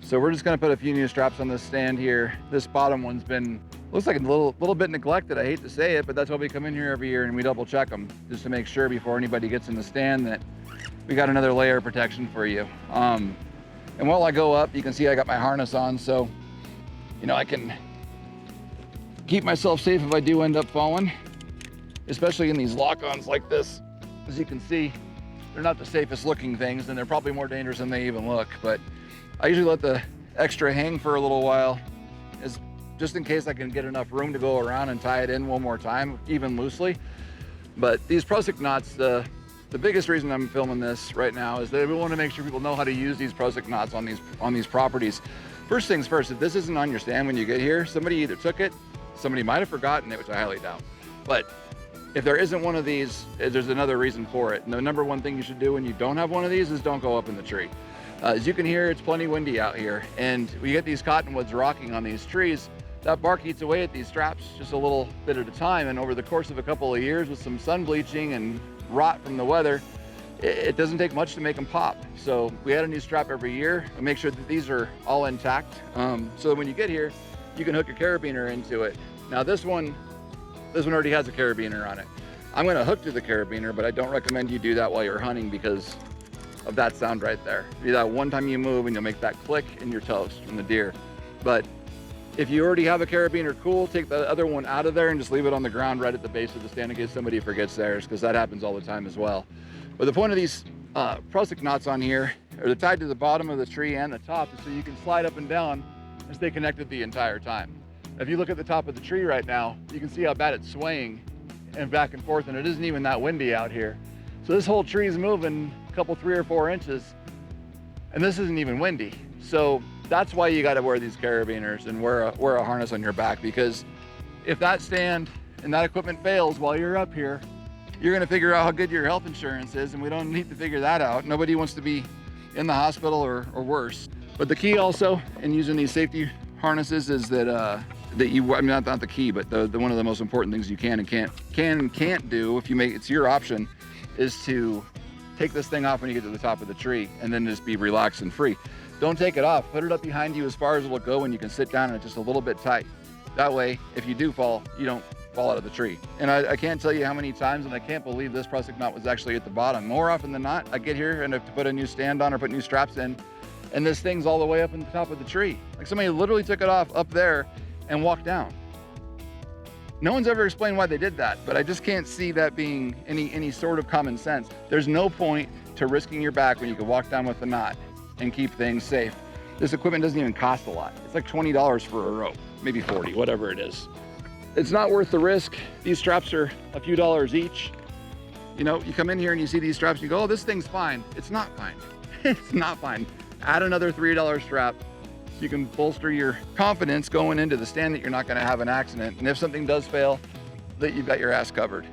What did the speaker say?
So we're just gonna put a few new straps on this stand here. This bottom one's been, looks like a little bit neglected. I hate to say it, but that's why we come in here every year and we double check them just to make sure before anybody gets in the stand that we got another layer of protection for you. And while I go up, you can see I got my harness on, so you know I can keep myself safe if I do end up falling, especially in these lock-ons like this. As you can see, they're not the safest looking things, and they're probably more dangerous than they even look, but I usually let the extra hang for a little while, just in case I can get enough room to go around and tie it in one more time, even loosely. But these Prusik knots, the biggest reason I'm filming this right now is that we want to make sure people know how to use these Prusik knots on these properties. First things first, if this isn't on your stand when you get here, somebody either took it, somebody might have forgotten it, which I highly doubt. But if there isn't one of these, there's another reason for it. And the number one thing you should do when you don't have one of these is don't go up in the tree. As you can hear, it's plenty windy out here, and we get these cottonwoods rocking on these trees. That bark eats away at these straps just a little bit at a time, and over the course of a couple of years with some sun bleaching and rot from the weather, it doesn't take much to make them pop. So we add a new strap every year and make sure that these are all intact, so that when you get here, you can hook your carabiner into it. Now this one already has a carabiner on it. I'm gonna hook to the carabiner, but I don't recommend you do that while you're hunting because of that sound right there. Do that one time you move and you'll make that click and you're toast from the deer. But if you already have a carabiner, cool, take the other one out of there and just leave it on the ground right at the base of the stand in case somebody forgets theirs, because that happens all the time as well. But the point of these Prusik knots on here are they're tied to the bottom of the tree and the top, so you can slide up and down and stay connected the entire time. If you look at the top of the tree right now, you can see how bad it's swaying and back and forth, and it isn't even that windy out here. So this whole tree is moving a couple, 3 or 4 inches, and this isn't even windy. So that's why you got to wear these carabiners and wear a harness on your back, because if that stand and that equipment fails while you're up here, you're going to figure out how good your health insurance is, and we don't need to figure that out. Nobody wants to be in the hospital or worse. But the key also in using these safety harnesses is that you, I mean, not the key, but the one of the most important things you can and can't do, if you make it's your option, is to take this thing off when you get to the top of the tree and then just be relaxed and free. Don't take it off. Put it up behind you as far as it'll go, and you can sit down and it's just a little bit tight. That way, if you do fall, you don't fall out of the tree. And I can't tell you how many times, and I can't believe this Prusik knot was actually at the bottom. More often than not, I get here and have to put a new stand on or put new straps in, and this thing's all the way up in the top of the tree. Like somebody literally took it off up there and walked down. No one's ever explained why they did that, but I just can't see that being any sort of common sense. There's no point to risking your back when you can walk down with the knot and keep things safe. This equipment doesn't even cost a lot. It's like $20 for a rope, maybe 40, whatever it is. It's not worth the risk. These straps are a few dollars each. You know, you come in here and you see these straps, you go, oh, this thing's fine. It's not fine. It's not fine. Add another $3 strap so you can bolster your confidence going into the stand that you're not gonna have an accident. And if something does fail, that you've got your ass covered.